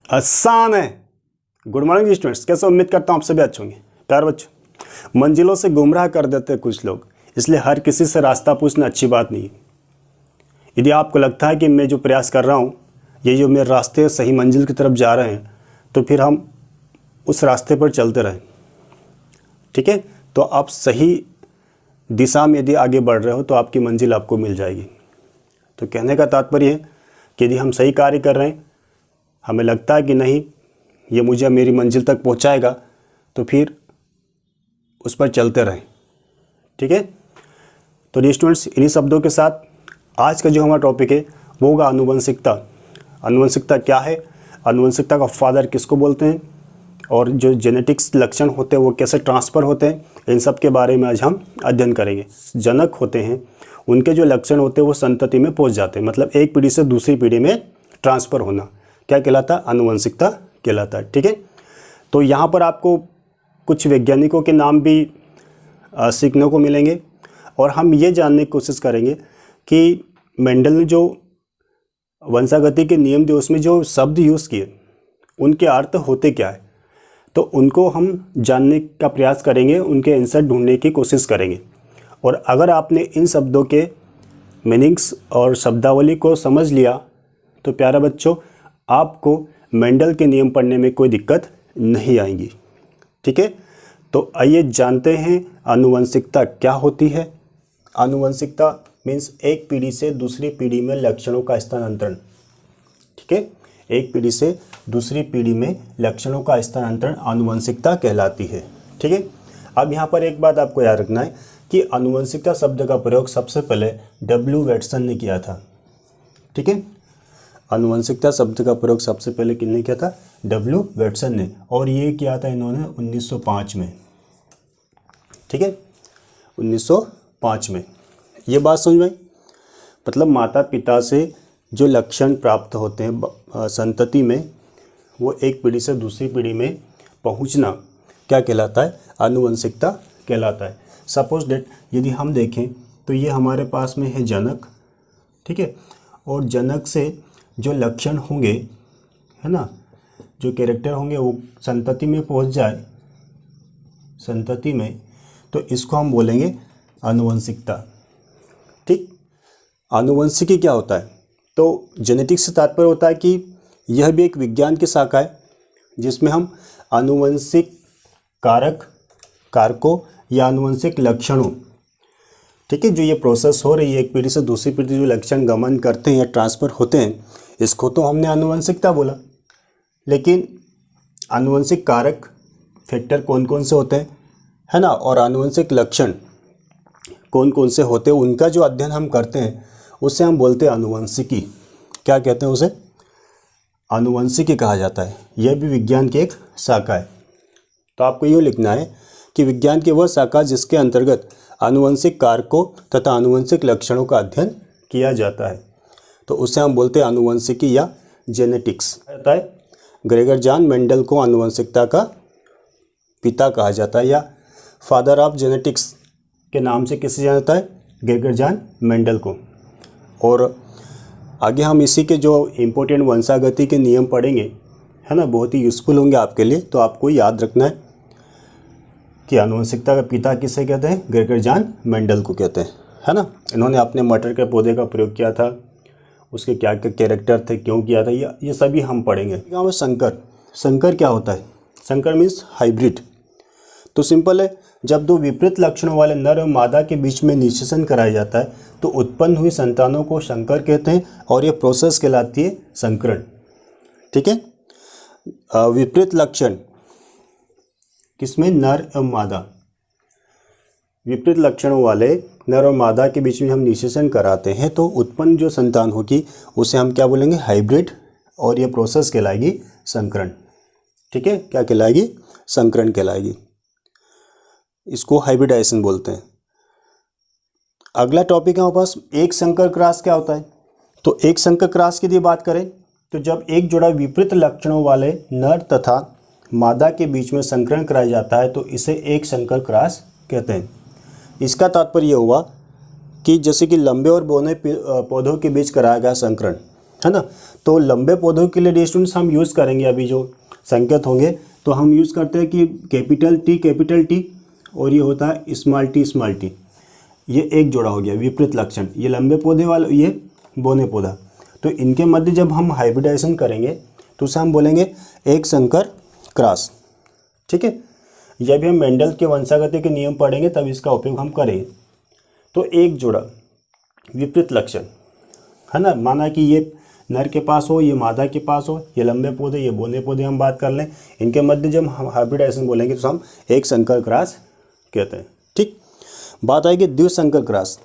आसान है। Good morning students, कैसे उम्मीद करता हूँ आप सभी अच्छे होंगे। प्यार बच्चों, मंजिलों से गुमराह कर देते हैं कुछ लोग, इसलिए हर किसी से रास्ता पूछना अच्छी बात नहीं है। यदि आपको लगता है कि मैं जो प्रयास कर रहा हूँ ये जो मेरे रास्ते सही मंजिल की तरफ जा रहे हैं, तो फिर हम उस रास्ते पर चलते रहें। ठीक है, तो आप सही दिशा में यदि आगे बढ़ रहे हो तो आपकी मंजिल आपको मिल जाएगी। तो कहने का तात्पर्य है कि यदि हम सही कार्य कर रहे हैं, हमें लगता है कि नहीं ये मुझे मेरी मंजिल तक पहुंचाएगा, तो फिर उस पर चलते रहें। ठीक है, तो ये स्टूडेंट्स, इन्हीं शब्दों के साथ आज का जो हमारा टॉपिक है वो होगा आनुवंशिकता। आनुवंशिकता क्या है, आनुवंशिकता का फादर किसको बोलते हैं, और जो जेनेटिक्स लक्षण होते हैं वो कैसे ट्रांसफ़र होते हैं, इन सब के बारे में आज हम अध्ययन करेंगे। जनक होते हैं, उनके जो लक्षण होते हैं वो संतति में पहुंच जाते हैं, मतलब एक पीढ़ी से दूसरी पीढ़ी में ट्रांसफ़र होना क्या कहलाता है, आनुवंशिकता कहलाता है। ठीक है, तो यहाँ पर आपको कुछ वैज्ञानिकों के नाम भी सीखने को मिलेंगे, और हम ये जानने की कोशिश करेंगे कि मेंडल ने जो वंशागति के नियम दिए उसमें जो शब्द यूज़ किए उनके अर्थ होते क्या है, तो उनको हम जानने का प्रयास करेंगे, उनके आंसर ढूंढने की कोशिश करेंगे। और अगर आपने इन शब्दों के मीनिंग्स और शब्दावली को समझ लिया तो प्यारे बच्चों आपको मेंडल के नियम पढ़ने में कोई दिक्कत नहीं आएगी। ठीक है, तो आइए जानते हैं आनुवंशिकता क्या होती है। आनुवंशिकता मीन्स एक पीढ़ी से दूसरी पीढ़ी में लक्षणों का स्थानांतरण। ठीक है, एक पीढ़ी से दूसरी पीढ़ी में लक्षणों का स्थानांतरण आनुवंशिकता कहलाती है। ठीक है, अब यहाँ पर एक बात आपको याद रखना है कि आनुवंशिकता शब्द का प्रयोग सबसे पहले डब्ल्यू वेटसन ने किया था। ठीक है, आनुवंशिकता शब्द का प्रयोग सबसे पहले किसने किया था, डब्ल्यू वेटसन ने, और ये किया था इन्होंने 1905 में। ठीक है, 1905 में। ये बात समझ में, मतलब माता पिता से जो लक्षण प्राप्त होते हैं संतति में, वो एक पीढ़ी से दूसरी पीढ़ी में पहुंचना क्या कहलाता है, आनुवंशिकता कहलाता है। सपोज डेट यदि हम देखें तो ये हमारे पास में है जनक। ठीक है, और जनक से जो लक्षण होंगे, है ना, जो कैरेक्टर होंगे वो संतति में पहुंच जाए, संतति में, तो इसको हम बोलेंगे आनुवंशिकता। ठीक, आनुवंशिकी क्या होता है, तो जेनेटिक्स से तात्पर्य होता है कि यह भी एक विज्ञान की शाखा है जिसमें हम आनुवंशिक कारकों या आनुवंशिक लक्षणों, ठीक है, जो ये प्रोसेस हो रही है एक पीढ़ी से दूसरी पीढ़ी, जो लक्षण गमन करते हैं या ट्रांसफ़र होते हैं, इसको तो हमने आनुवंशिकता बोला। लेकिन आनुवंशिक कारक फैक्टर कौन कौन से होते हैं, है ना, और आनुवंशिक लक्षण कौन कौन से होते हैं, उनका जो अध्ययन हम करते हैं उससे हम बोलते हैं आनुवंशिकी। क्या कहते हैं उसे, आनुवंशिकी कहा जाता है। यह भी विज्ञान की एक शाखा है। तो आपको यूँ लिखना है कि विज्ञान की वह शाखा जिसके अंतर्गत आनुवंशिक कारकों तथा आनुवंशिक लक्षणों का अध्ययन किया जाता है, तो उसे हम बोलते हैं आनुवंशिकी या जेनेटिक्स। कहता है ग्रेगर जॉन मेंडल को आनुवंशिकता का पिता कहा जाता है, या फादर ऑफ जेनेटिक्स के नाम से किसे जाना जाता है, ग्रेगर जॉन मेंडल को। और आगे हम इसी के जो इम्पोर्टेंट वंशागति के नियम पढ़ेंगे, है ना, बहुत ही यूज़फुल होंगे आपके लिए। तो आपको याद रखना है कि आनुवंशिकता का पिता किसे कहते हैं, ग्रेगर जॉन मेंडल को कहते हैं, है ना। इन्होंने अपने मटर के पौधे का प्रयोग किया था, उसके क्या क्या कैरेक्टर थे, क्यों किया था, ये सभी हम पढ़ेंगे। यहाँ संकर, संकर क्या होता है, संकर मीन्स हाइब्रिड। तो सिंपल है, जब दो विपरीत लक्षणों वाले नर और मादा के बीच में निषेचन कराया जाता है तो उत्पन्न हुई संतानों को संकर कहते हैं, और ये प्रोसेस कहलाती है संकरण। ठीक है, विपरीत लक्षण किसमें, नर और मादा, विपरीत लक्षणों वाले नर और मादा के बीच में हम निषेचन कराते हैं तो उत्पन्न जो संतान होगी उसे हम क्या बोलेंगे, हाइब्रिड, और ये प्रोसेस कहलाएगी संकरण। ठीक है, क्या कहलाएगी, संकरण कहलाएगी, इसको हाइब्रिडाइजेशन बोलते हैं। अगला टॉपिक है हमारे पास, एक संकर क्रॉस क्या होता है। तो एक संकर क्रॉस की यदि बात करें तो जब एक जोड़ा विपरीत लक्षणों वाले नर तथा मादा के बीच में संकरण कराया जाता है तो इसे एक संकर क्रॉस कहते हैं। इसका तात्पर्य हुआ कि जैसे कि लंबे और बौने पौधों के बीच कराया गया संकरण, है ना। तो लंबे पौधों के लिए डियर स्टूडेंट्स हम यूज़ करेंगे अभी जो संकेत होंगे, तो हम यूज़ करते हैं कि कैपिटल टी और ये होता है स्मॉल टी। ये एक जोड़ा हो गया विपरीत लक्षण, ये लंबे पौधे वाला, ये बोने पौधा। तो इनके मध्य जब हम हाइब्रिडाइजेशन करेंगे तो उसे हम बोलेंगे एक संकर क्रॉस। ठीक है, यह भी हम मेंडल के वंशागति के नियम पढ़ेंगे तब इसका उपयोग हम करेंगे। तो एक जोड़ा विपरीत लक्षण, है ना, माना कि ये नर के पास हो, ये मादा के पास हो, ये लंबे पौधे, ये बोने पौधे हम बात कर लें, इनके मध्य जब हम हाइब्रिडाइजेशन बोलेंगे तो हम एक संकर क्रॉस कहते हैं। ठीक, बात आएगी द्विसंकर क्रॉस।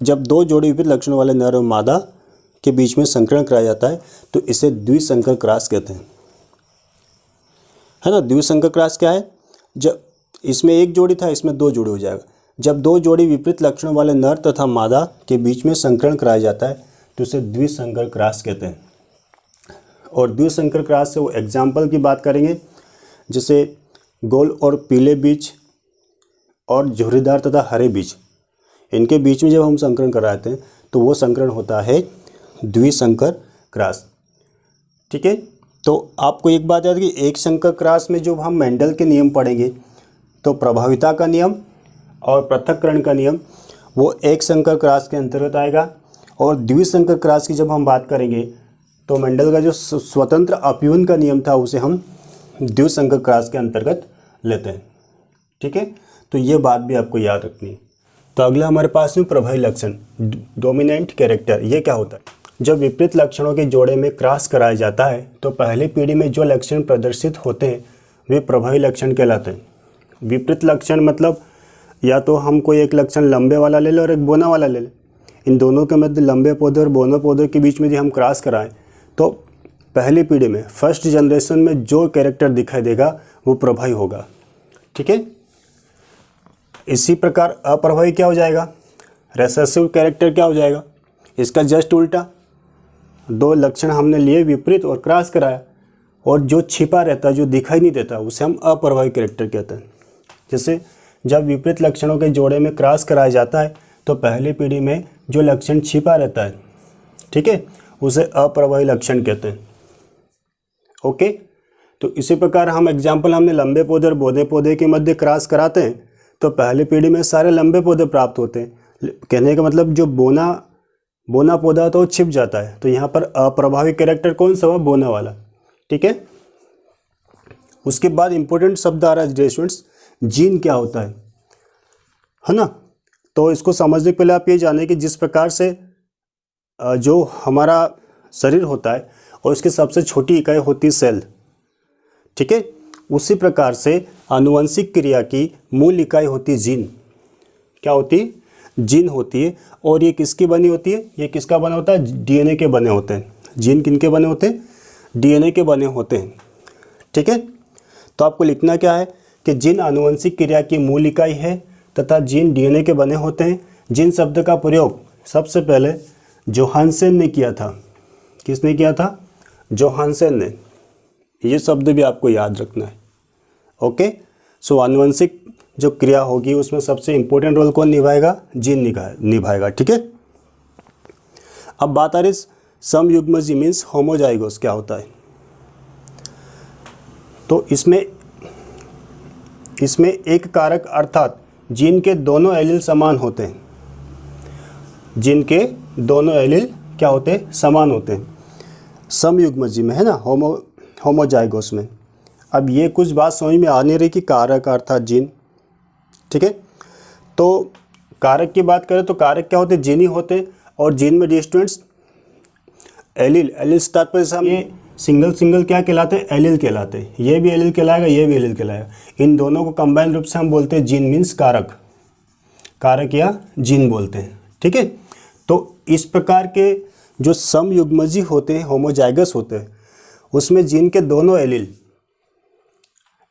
जब दो जोड़ी विपरीत लक्षणों वाले नर और मादा के बीच में संकरण कराया जाता है तो इसे द्विसंकर क्रॉस कहते हैं, है ना। द्विसंकर क्रॉस क्या है, जब इसमें एक जोड़ी था, इसमें दो जोड़ी हो जाएगा। जब दो जोड़ी विपरीत लक्षणों वाले नर तथा मादा के बीच में संकरण कराया जाता है तो इसे द्विसंकर क्रॉस कहते हैं। और द्विसंकर क्रॉस से वो एग्जाम्पल की बात करेंगे, जैसे गोल और पीले बीज और झुर्रीदार तथा हरे बीज, इनके बीच में जब हम संकरण कराते हैं तो वो संकरण होता है द्विसंकर क्रॉस। ठीक है, तो आपको एक बात याद कि एक संकर क्रॉस में जो हम मेंडल के नियम पढ़ेंगे तो प्रभाविता का नियम और पृथक्करण का नियम वो एक संकर क्रॉस के अंतर्गत आएगा। और द्विसंकर क्रॉस की जब हम बात करेंगे तो मेंडल का जो स्वतंत्र अपयूहन का नियम था उसे हम द्विसंकर क्रॉस के अंतर्गत लेते हैं। ठीक है, तो ये बात भी आपको याद रखनी है। तो अगला हमारे पास में प्रभावी लक्षण, डोमिनेंट कैरेक्टर। ये क्या होता है, जब विपरीत लक्षणों के जोड़े में क्रॉस कराया जाता है तो पहली पीढ़ी में जो लक्षण प्रदर्शित होते हैं वे प्रभावी लक्षण कहलाते हैं। विपरीत लक्षण मतलब या तो हम कोई एक लक्षण लंबे वाला ले लें और एक बोना वाला ले लें, इन दोनों के मध्य लंबे पौधे और बोने पौधे के बीच में जो हम क्रॉस कराएं तो पहली पीढ़ी में फर्स्ट जनरेशन में जो कैरेक्टर दिखाई देगा वो प्रभावी होगा। ठीक है, इसी प्रकार अप्रभावी क्या हो जाएगा, रेसेसिव कैरेक्टर क्या हो जाएगा, इसका जस्ट उल्टा। दो लक्षण हमने लिए विपरीत और क्रॉस कराया, और जो छिपा रहता है जो दिखाई नहीं देता उसे हम अप्रभावी कैरेक्टर कहते हैं। जैसे जब विपरीत लक्षणों के जोड़े में क्रॉस कराया जाता है तो पहली पीढ़ी में जो लक्षण छिपा रहता है, ठीक है, उसे अप्रभावी लक्षण कहते हैं। ओके, तो इसी प्रकार हम एग्जाम्पल हमने लंबे पौधे और बोने पौधे के मध्य क्रॉस कराते हैं तो पहली पीढ़ी में सारे लंबे पौधे प्राप्त होते हैं। कहने का मतलब जो बोना पौधा तो छिप जाता है, तो यहाँ पर अप्रभावी कैरेक्टर कौन सा हुआ, बोना वाला। ठीक है, उसके बाद इंपॉर्टेंट शब्द आ रहा है स्टूडेंट्स, जीन क्या होता है ना। तो इसको समझने के पहले आप ये जानें कि जिस प्रकार से जो हमारा शरीर होता है और उसकी सबसे छोटी इकाई होती है सेल, ठीक है, उसी प्रकार से आनुवंशिक क्रिया की मूल इकाई होती है जीन। क्या होती है, जीन होती है। और ये किसकी बनी होती है, ये किसका बना होता है, डीएनए के बने होते हैं। जीन किनके बने होते हैं, डीएनए के बने होते हैं। ठीक है, तो आपको लिखना क्या है कि जीन आनुवंशिक क्रिया की मूल इकाई है तथा जीन डीएनए के बने होते हैं। जीन शब्द का प्रयोग सबसे पहले जोहानसेन ने किया था। किसने किया था, जोहानसेन ने। ये शब्द भी आपको याद रखना है। ओके, सो आनुवंशिक जो क्रिया होगी उसमें सबसे इंपॉर्टेंट रोल कौन निभाएगा, जीन निभाएगा। ठीक है, अब बात आ रही समयुग्मजी मीन्स होमोजाइगोस क्या होता है। तो इसमें एक कारक अर्थात जीन के दोनों एलील समान होते हैं। जीन के दोनों एलील क्या होते हैं, समान होते हैं समयुग्मजी में, है ना, होमोजाइगोस में। अब ये कुछ बात समझ में आ नहीं रही कि कारक अर्थात जीन। ठीक है, तो कारक की बात करें तो कारक क्या होते हैं, जीन ही होते हैं। और जीन में डी स्टूडेंट्स एलील से तात्पर्य से हम ये सिंगल क्या कहलाते हैं, एलील कहलाते हैं। ये भी एलील कहलाएगा, ये भी एलील कहलाएगा। इन दोनों को कंबाइन रूप से हम बोलते हैं जीन मीन्स कारक या जीन बोलते हैं। ठीक है, तो इस प्रकार के जो समयुग्मजी होते हैं, होमोजाइगस होते हैं, उसमें जीन के दोनों एलील,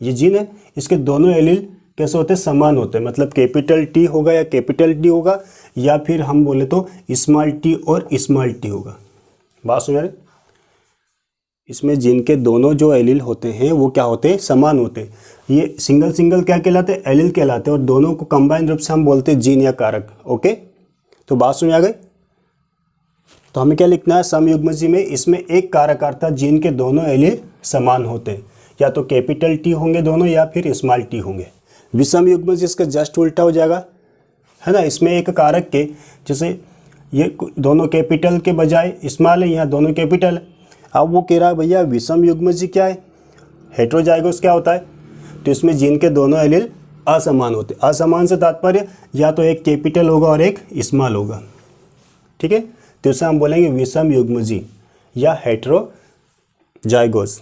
ये जीन है, इसके दोनों एलील कैसे होते हैं, समान होते हैं। मतलब कैपिटल टी होगा या कैपिटल डी होगा, या फिर हम बोले तो स्मॉल टी और स्मॉल टी होगा। बात सुन रहे, इसमें जीन के दोनों जो एलील होते हैं वो क्या होते हैं, समान होते हैं। ये सिंगल क्या कहलाते हैं, एलील कहलाते हैं। और दोनों को कंबाइन रूप से हम बोलते हैं जीन या कारक। ओके, तो बात सुन आ गई। तो हमें क्या लिखना है, समयुग्मजी में इसमें एक कारक अर्थात जीन के दोनों एलील समान होते हैं, या तो कैपिटल टी होंगे दोनों या फिर स्मॉल टी होंगे। विषम युग्मज इसका जस्ट उल्टा हो जाएगा, है ना। इसमें एक कारक के, जैसे ये दोनों कैपिटल के बजाय स्मॉल है, यहाँ दोनों कैपिटल है। अब वो कह रहा है भैया विषम युग्मज क्या है, हेटेरोजाइगोस क्या होता है, तो इसमें जीन के दोनों एलील असमान होते। असमान से तात्पर्य या तो एक कैपिटल होगा और एक स्मॉल होगा, ठीक है। तो इसे हम बोलेंगे विषम युग्मजी या हेटेरोजाइगोस,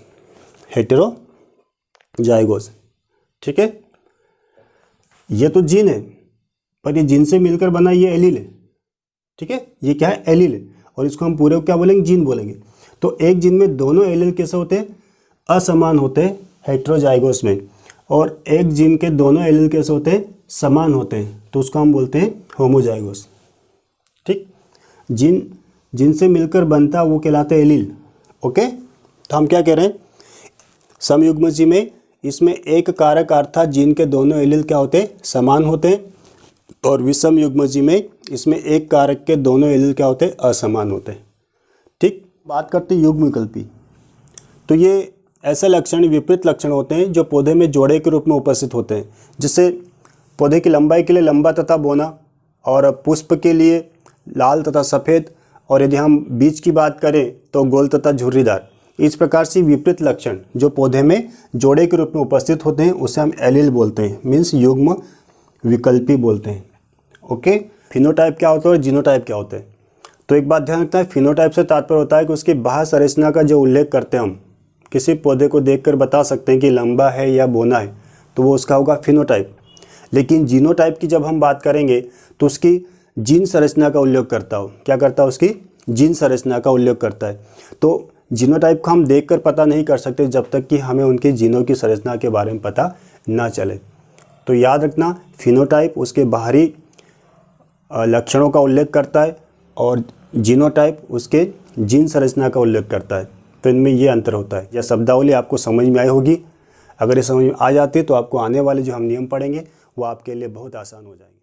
हेटेरोजाइगोस, ठीक है। ये तो जीन है, पर ये जीन से मिलकर बना ये एलील है, ठीक है। ये क्या है, एलील है, और इसको हम पूरे क्या बोलेंगे, जीन बोलेंगे। तो एक जीन में दोनों एलील कैसे होते हैं, असमान होते हैं हेटेरोजाइगोस में, और एक जीन के दोनों एलील कैसे होते हैं, समान होते हैं, तो उसको हम बोलते हैं होमोजाइगोस, ठीक। जीन से मिलकर बनता वो कहलाते हैं एलील, ओके। तो हम क्या कह रहे हैं, समयुग्मजी में इसमें एक कारक अर्थात जीन के दोनों एलील क्या होते हैं, समान होते हैं, और विषम युग्मजी में इसमें एक कारक के दोनों एलील क्या होते हैं, असमान होते हैं, ठीक। बात करते हैं युग्म विकल्पी। तो ये ऐसे लक्षण, विपरीत लक्षण होते हैं जो पौधे में जोड़े के रूप में उपस्थित होते हैं, जिससे पौधे की लंबाई के लिए लंबा तथा बौना, और पुष्प के लिए लाल तथा सफ़ेद, और यदि हम बीज की बात करें तो गोल तथा झुर्रीदार। इस प्रकार से विपरीत लक्षण जो पौधे में जोड़े के रूप में उपस्थित होते हैं उसे हम एलील बोलते हैं, मीन्स युग्म विकल्पी बोलते हैं, ओके। फिनोटाइप क्या होता है और जीनोटाइप क्या होता है, तो एक बात ध्यान रखना है, फिनोटाइप से तात्पर्य होता है कि उसकी बाह्य संरचना का जो उल्लेख करते हैं हम, किसी पौधे को देखकर बता सकते हैं कि लंबा है या बौना है, तो वो उसका होगा फिनोटाइप। लेकिन जीनोटाइप की जब हम बात करेंगे तो उसकी जीन संरचना का उल्लेख करता हो, क्या करता है, उसकी जीन संरचना का उल्लेख करता है। तो जीनोटाइप को हम देखकर पता नहीं कर सकते जब तक कि हमें उनके जीनों की संरचना के बारे में पता ना चले। तो याद रखना, फिनोटाइप उसके बाहरी लक्षणों का उल्लेख करता है और जीनोटाइप उसके जीन संरचना का उल्लेख करता है। तो इनमें ये अंतर होता है। यह शब्दावली आपको समझ में आई होगी। अगर ये समझ में आ जाती है तो आपको आने वाले जो हम नियम पढ़ेंगे वो आपके लिए बहुत आसान हो जाएंगे।